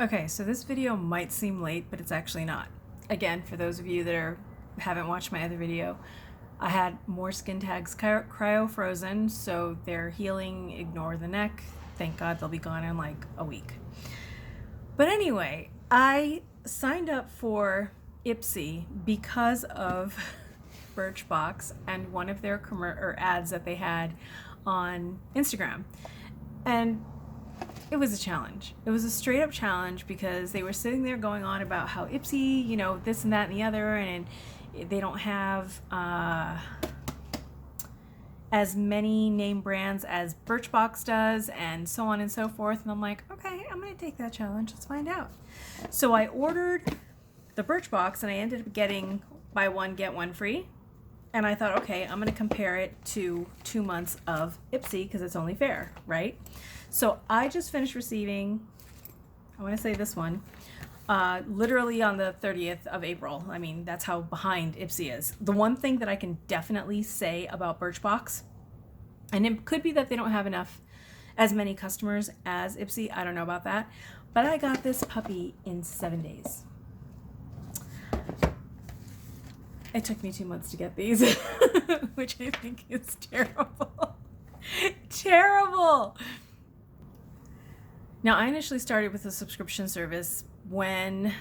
Okay, so this video might seem late, but it's actually not. Again, for those of you that haven't watched my other video, I had more skin tags cryo-frozen, so they're healing. Ignore the neck. Thank God they'll be gone in like a week. But anyway, I signed up for IPSY because of Birchbox and one of their ads that they had on Instagram. And it was a challenge. It was a straight up challenge because they were sitting there going on about how IPSY, you know, this and that and the other, and they don't have as many name brands as Birchbox does, and so on and so forth. And I'm like, okay, I'm gonna take that challenge. Let's find out. So I ordered the Birchbox, and I ended up getting buy one get one free. And I thought, okay, I'm gonna compare it to 2 months of IPSY because it's only fair, right? So I just finished receiving, I want to say this one, literally on the 30th of April. I mean, that's how behind IPSY is. The one thing that I can definitely say about Birchbox, and it could be that they don't have as many customers as IPSY, I don't know about that, but I got this puppy in 7 days. It took me 2 months to get these, which I think is terrible. Terrible! Now, I initially started with a subscription service when,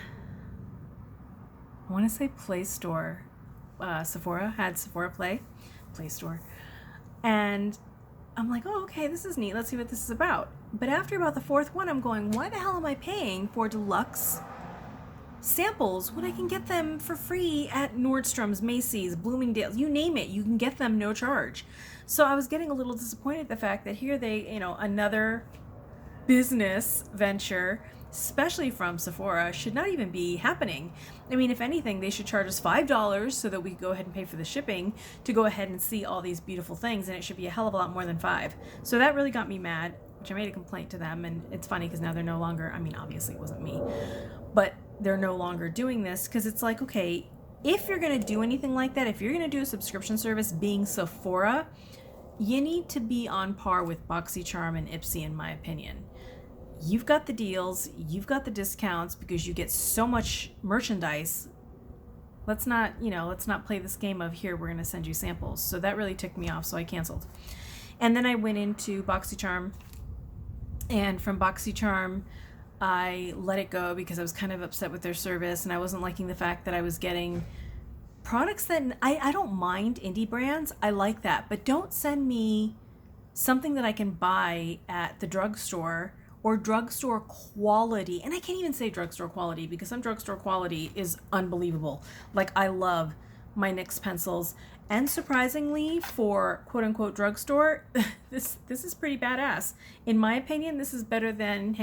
I want to say Play Store, Sephora had Sephora Play Store. And I'm like, oh, okay, this is neat. Let's see what this is about. But after about the fourth one, I'm going, why the hell am I paying for deluxe samples when I can get them for free at Nordstrom's, Macy's, Bloomingdale's, you name it, you can get them no charge. So I was getting a little disappointed at the fact that here they, you know, another business venture, especially from Sephora, should not even be happening. I mean, if anything, they should charge us $5 so that we can go ahead and pay for the shipping to go ahead and see all these beautiful things, and it should be a hell of a lot more than $5. So that really got me mad, which I made a complaint to them, and it's funny because now they're no longer, I mean, obviously it wasn't me, but they're no longer doing this because it's like, okay, if you're going to do anything like that, if you're going to do a subscription service being Sephora, you need to be on par with Boxycharm and IPSY, in my opinion. You've got the deals, you've got the discounts because you get so much merchandise. Let's not play this game of here, we're going to send you samples. So that really ticked me off, so I canceled. And then I went into Boxycharm, and from Boxycharm, I let it go because I was kind of upset with their service, and I wasn't liking the fact that I was getting products that I don't mind indie brands. I like that, but don't send me something that I can buy at the drugstore or drugstore quality. And I can't even say drugstore quality because some drugstore quality is unbelievable. Like, I love my NYX pencils, and surprisingly for quote unquote drugstore, this is pretty badass. In my opinion, this is better than,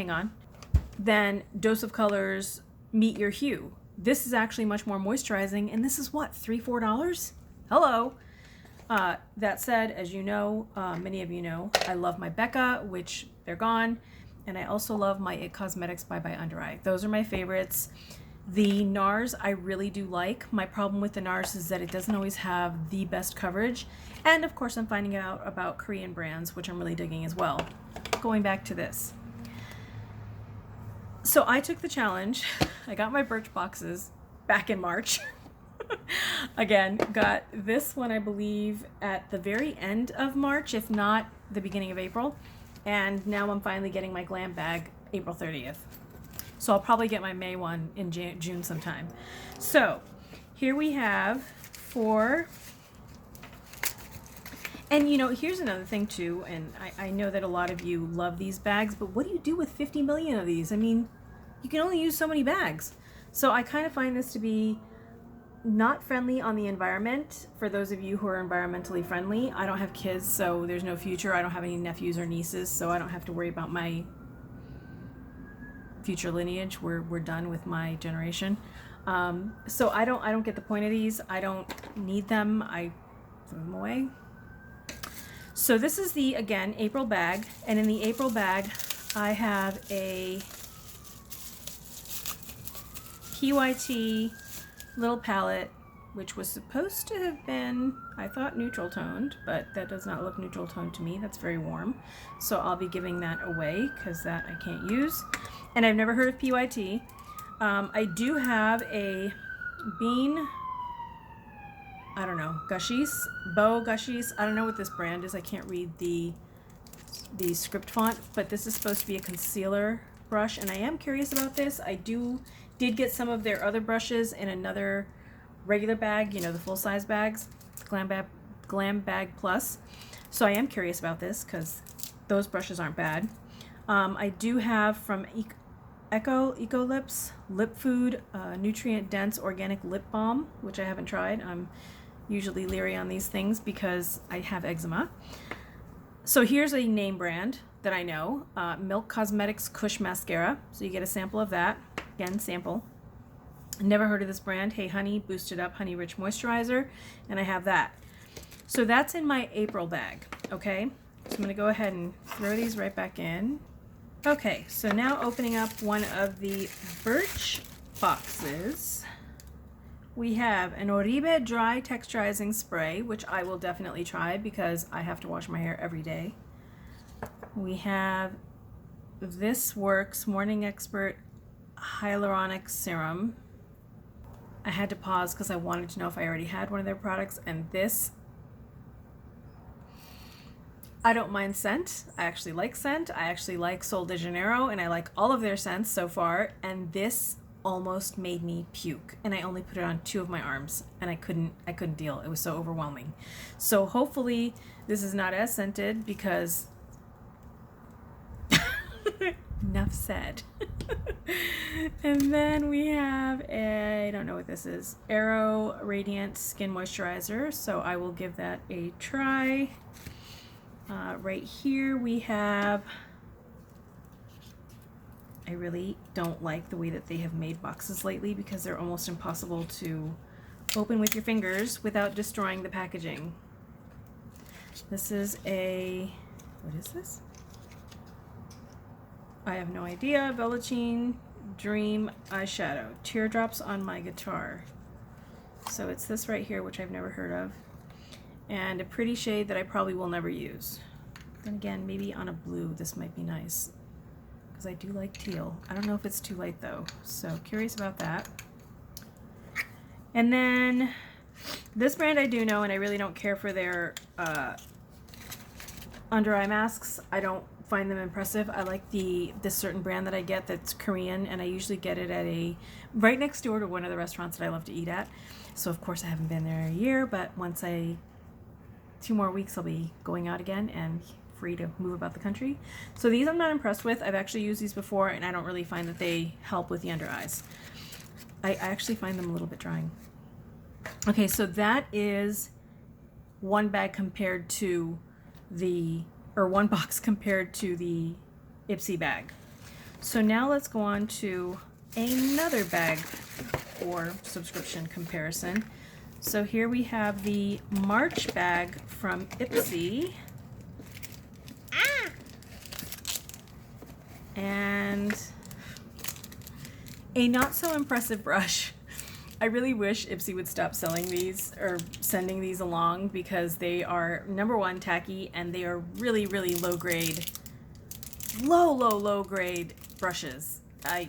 than Dose of Colors Meet Your Hue. This is actually much more moisturizing, and this is what, $3-4? Hello. That said, as you know, many of you know, I love my Becca, which they're gone, and I also love my IT Cosmetics by Under Eye. Those are my favorites. The NARS I really do like. My problem with the NARS is that it doesn't always have the best coverage, and of course I'm finding out about Korean brands, which I'm really digging as well. Going back to this. So I took the challenge. I got my Birchboxes back in March. Again, got this one, I believe, at the very end of March, if not the beginning of April. And now I'm finally getting my Glam bag April 30th. So I'll probably get my May one in June sometime. So here we have 4. And you know, here's another thing too, and I know that a lot of you love these bags, but what do you do with 50 million of these? I mean, you can only use so many bags. So I kind of find this to be not friendly on the environment. For those of you who are environmentally friendly, I don't have kids, so there's no future. I don't have any nephews or nieces, so I don't have to worry about my future lineage. We're done with my generation. So I don't get the point of these. I don't need them. I throw them away. So this is the, again, April bag, and in the April bag I have a PYT little palette which was supposed to have been, I thought, neutral toned, but that does not look neutral toned to me. That's very warm. So I'll be giving that away because that I can't use. And I've never heard of PYT. I do have a Bean, I don't know, Gushies, Bow Gushies. I don't know what this brand is. I can't read the script font, but this is supposed to be a concealer brush, and I am curious about this. I did get some of their other brushes in another regular bag, you know, the full-size bags, Glam Bag Plus. So I am curious about this because those brushes aren't bad. I do have from Eco Lips Lip Food Nutrient Dense Organic Lip Balm, which I haven't tried. I'm usually leery on these things because I have eczema. So here's a name brand that I know, Milk Cosmetics Kush Mascara. So you get a sample of that. Again, sample. Never heard of this brand. Hey Honey Boosted Up Honey Rich Moisturizer, and I have that. So that's in my April bag, okay? So I'm gonna go ahead and throw these right back in. Okay, so now opening up one of the Birch boxes. We have an Oribe Dry Texturizing Spray, which I will definitely try because I have to wash my hair every day. We have This Works Morning Expert Hyaluronic Serum. I had to pause because I wanted to know if I already had one of their products, and this, I don't mind scent. I actually like scent. I actually like Sol de Janeiro, and I like all of their scents so far, and this almost made me puke, and I only put it on 2 of my arms, and I couldn't deal. It was so overwhelming. So hopefully this is not as scented because enough said. And then we have I don't know what this is, Aero Radiant Skin Moisturizer, so I will give that a try. Right here we have, I really don't like the way that they have made boxes lately because they're almost impossible to open with your fingers without destroying the packaging. This is what is this? I have no idea. Velveteen Dream Eyeshadow. Teardrops on My Guitar. So it's this right here, which I've never heard of. And a pretty shade that I probably will never use. Then again, maybe on a blue this might be nice, because I do like teal. I don't know if it's too light though, so curious about that. And then this brand I do know, and I really don't care for their under eye masks. I don't find them impressive. I like this certain brand that I get that's Korean, and I usually get it at right next door to one of the restaurants that I love to eat at. So of course I haven't been there in a year, but once 2 more weeks I'll be going out again and free to move about the country. So these I'm not impressed with. I've actually used these before, and I don't really find that they help with the under eyes. I actually find them a little bit drying. Okay, so that is one bag compared to one box compared to the IPSY bag. So now let's go on to another bag or subscription comparison. So here we have the March bag from IPSY. And a not so impressive brush. I really wish IPSY would stop selling these or sending these along, because they are, number one, tacky, and they are really, really low grade, low grade brushes. I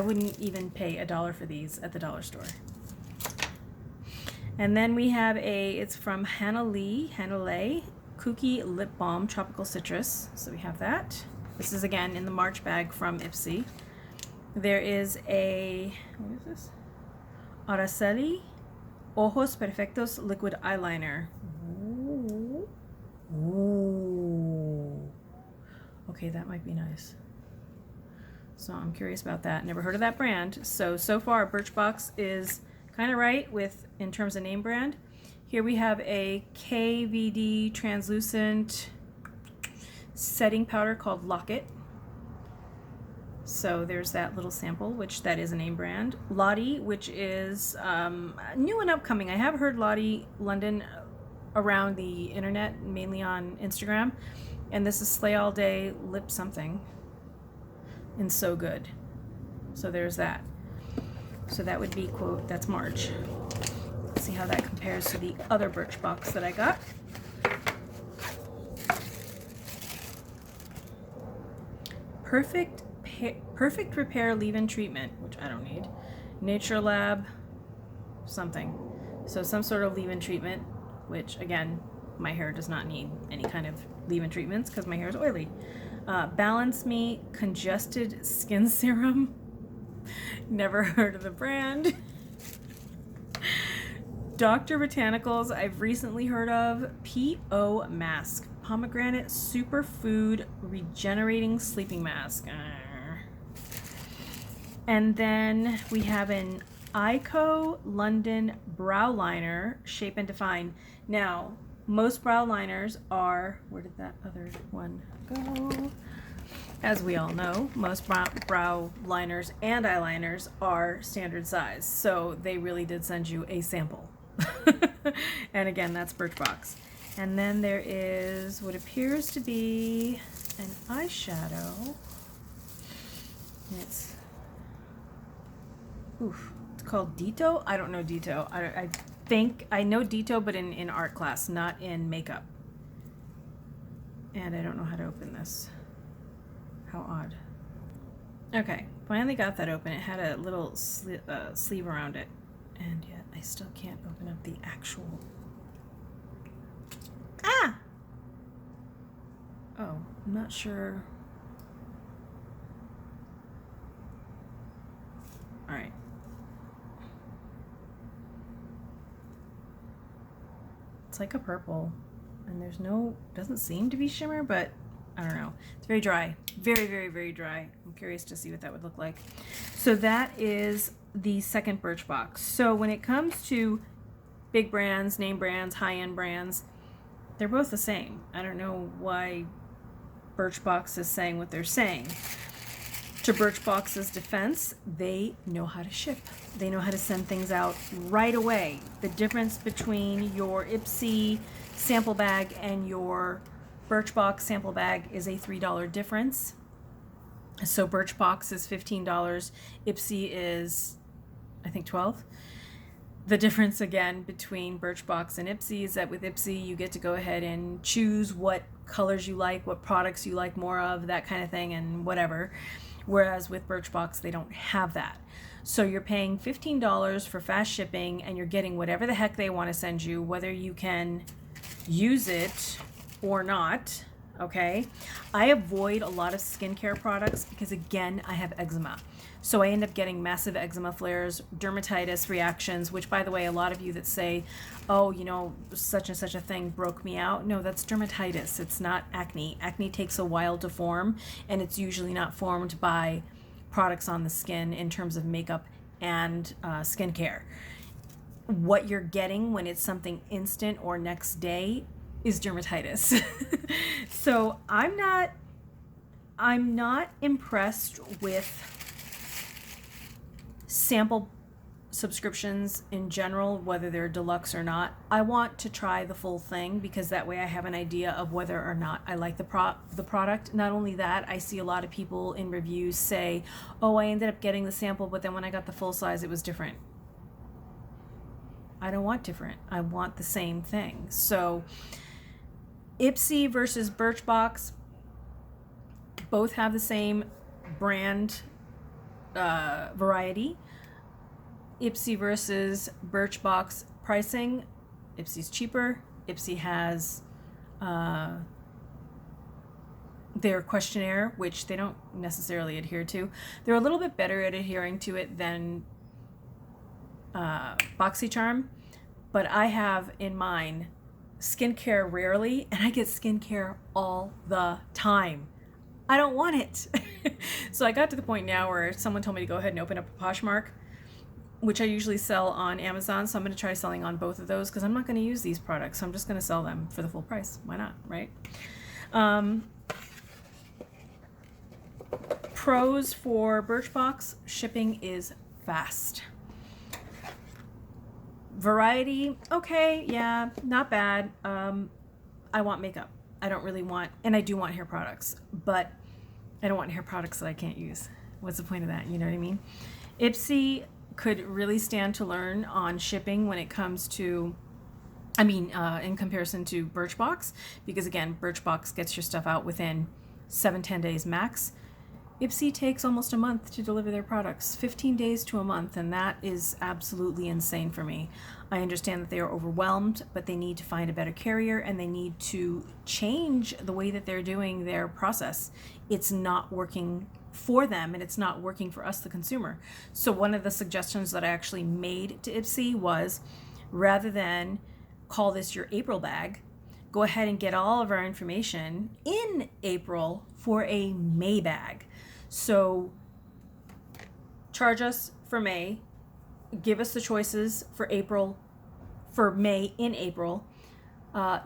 wouldn't even pay $1 for these at the dollar store. And then we have it's from Hannah Lee, Kooky Lip Balm Tropical Citrus. So we have that. This is again in the March bag from IPSY. There is what is this? Araceli Ojos Perfectos Liquid Eyeliner. Ooh. Okay, that might be nice. So I'm curious about that. Never heard of that brand. So far Birchbox is kind of right in terms of name brand. Here we have a KVD translucent setting powder called Locket. So there's that little sample, which that is a name brand. Lottie, which is new and upcoming. I have heard Lottie London around the internet, mainly on Instagram. And this is Slay All Day Lip something in So Good. So there's that. So that would be, quote, that's March. see how that compares to the other Birchbox that I got. Perfect Repair Leave-In Treatment, which I don't need. Nature Lab something. So some sort of leave-in treatment, which again, my hair does not need any kind of leave-in treatments because my hair is oily. Balance Me Congested Skin Serum. Never heard of the brand. Dr. Botanicals, I've recently heard of. P.O. Mask. Pomegranate Superfood Regenerating Sleeping Mask. And then we have an ICO London Brow Liner, Shape and Define. Now, most brow liners are, where did that other one go? As we all know, most brow liners and eyeliners are standard size. So they really did send you a sample. And again, that's Birchbox. And then there is what appears to be an eyeshadow. It's called Dito. I don't know Dito. I think I know Dito, but in art class, not in makeup. And I don't know how to open this. How odd. Okay, finally got that open. It had a little sleeve around it, and yet I still can't open up the actual. Ah! Oh, I'm not sure. All right. It's like a purple, and there's no, doesn't seem to be shimmer, but I don't know. It's very dry. Very, very, very dry. I'm curious to see what that would look like. So that is the second Birchbox. So when it comes to big brands, name brands, high-end brands, they're both the same. I don't know why Birchbox is saying what they're saying. To Birchbox's defense, they know how to ship. They know how to send things out right away. The difference between your IPSY sample bag and your Birchbox sample bag is a $3 difference. So Birchbox is $15. IPSY is, I think, $12. The difference again between Birchbox and IPSY is that with IPSY you get to go ahead and choose what colors you like, what products you like more of, that kind of thing, and whatever. Whereas with Birchbox they don't have that. So you're paying $15 for fast shipping and you're getting whatever the heck they want to send you, whether you can use it or not. Okay, I avoid a lot of skincare products because again I have eczema, so I end up getting massive eczema flares, dermatitis reactions, which by the way, a lot of you that say, oh, you know, such and such a thing broke me out, no, that's dermatitis. It's not acne. Acne takes a while to form, and it's usually not formed by products on the skin in terms of makeup and skincare. What you're getting when it's something instant or next day is dermatitis. So I'm not impressed with sample subscriptions in general, whether they're deluxe or not. I want to try the full thing because that way I have an idea of whether or not I like the product. Not only that, I see a lot of people in reviews say, oh, I ended up getting the sample, but then when I got the full size, it was different. I don't want different. I want the same thing. So IPSY versus Birchbox, both have the same brand variety. IPSY versus Birchbox pricing, IPSY's cheaper. IPSY has their questionnaire, which they don't necessarily adhere to. They're a little bit better at adhering to it than Boxycharm, but I have in mine skincare rarely, and I get skincare all the time. I don't want it. So I got to the point now where someone told me to go ahead and open up a Poshmark, which I usually sell on Amazon. So I'm going to try selling on both of those because I'm not going to use these products. So I'm just going to sell them for the full price. Why not, right? Pros for Birchbox, shipping is fast. Variety, okay, yeah, not bad. I want makeup. I don't really want, and I do want hair products, but I don't want hair products that I can't use. What's the point of that? You know what I mean? IPSY could really stand to learn on shipping when it comes to, in comparison to Birchbox, because again, Birchbox gets your stuff out within 7-10 days max. IPSY takes almost a month to deliver their products, 15 days to a month, and that is absolutely insane for me. I understand that they are overwhelmed, but they need to find a better carrier, and they need to change the way that they're doing their process. It's not working for them, and it's not working for us, the consumer. So one of the suggestions that I actually made to IPSY was, rather than call this your April bag, go ahead and get all of our information in April for a May bag. So charge us for May, give us the choices for April, for May in April,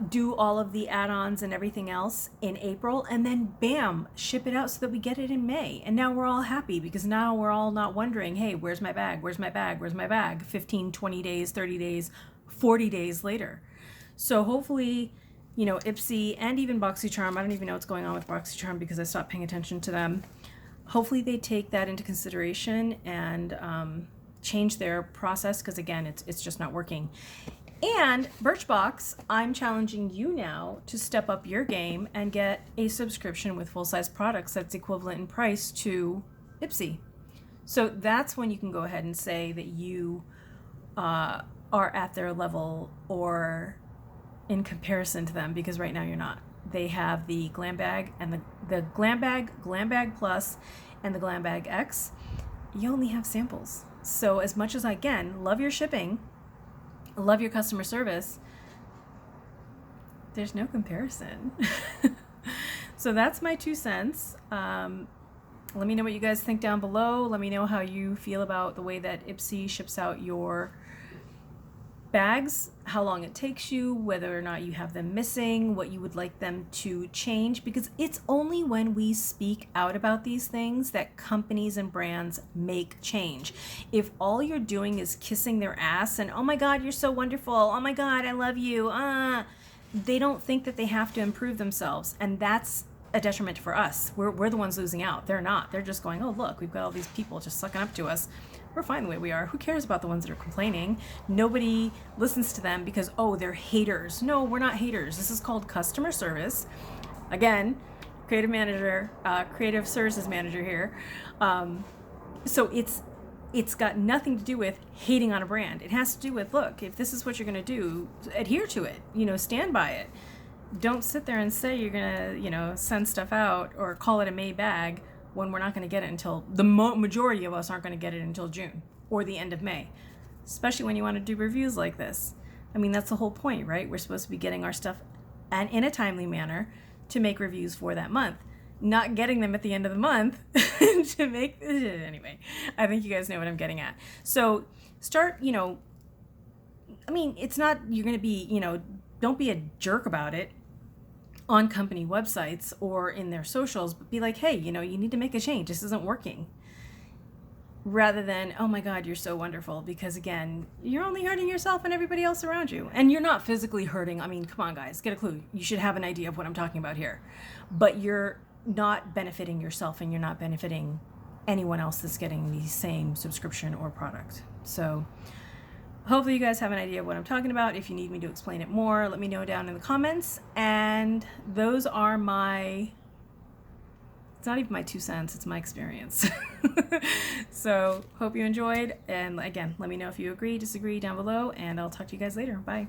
do all of the add-ons and everything else in April, and then bam, ship it out so that we get it in May. And now we're all happy, because now we're all not wondering, hey, where's my bag? Where's my bag? Where's my bag? 15, 20 days, 30 days, 40 days later. So hopefully, IPSY and even Boxycharm, I don't even know what's going on with Boxycharm because I stopped paying attention to them. Hopefully they take that into consideration and change their process, because again, it's just not working. And Birchbox, I'm challenging you now to step up your game and get a subscription with full-size products that's equivalent in price to IPSY. So that's when you can go ahead and say that you are at their level or in comparison to them, because right now you're not. They have the Glam bag and the Glam bag Plus, and the Glam bag X. You only have samples. So as much as I, again, love your shipping, love your customer service, there's no comparison. So that's my 2 cents. Let me know what you guys think down below. Let me know how you feel about the way that IPSY ships out your bags, how long it takes you, whether or not you have them missing, what you would like them to change, because it's only when we speak out about these things that companies and brands make change. If all you're doing is kissing their ass and, oh my God, you're so wonderful, oh my God, I love you, they don't think that they have to improve themselves, and that's a detriment for us. We're the ones losing out. They're not. They're just going, oh look, we've got all these people just sucking up to us. We're fine the way we are. Who cares about the ones that are complaining? Nobody listens to them because, oh, they're haters. No, we're not haters. This is called customer service. Again, creative manager, creative services manager here. So it's got nothing to do with hating on a brand. It has to do with, look, if this is what you're going to do, adhere to it. Stand by it. Don't sit there and say you're going to, send stuff out or call it a May bag when we're not going to get it until, the majority of us aren't going to get it until June or the end of May, especially when you want to do reviews like this. That's the whole point, right? We're supposed to be getting our stuff and in a timely manner to make reviews for that month, not getting them at the end of the month to make, anyway, I think you guys know what I'm getting at. So start, it's not, you're going to be, don't be a jerk about it on company websites or in their socials, but be like, hey, you need to make a change. This isn't working. Rather than, oh my God, you're so wonderful, because again, you're only hurting yourself and everybody else around you. And you're not physically hurting. Come on guys, get a clue. You should have an idea of what I'm talking about here. But you're not benefiting yourself, and you're not benefiting anyone else that's getting the same subscription or product. So hopefully you guys have an idea of what I'm talking about. If you need me to explain it more, let me know down in the comments. And those are it's not even my 2 cents, it's my experience. So hope you enjoyed. And again, let me know if you agree, disagree down below, and I'll talk to you guys later. Bye.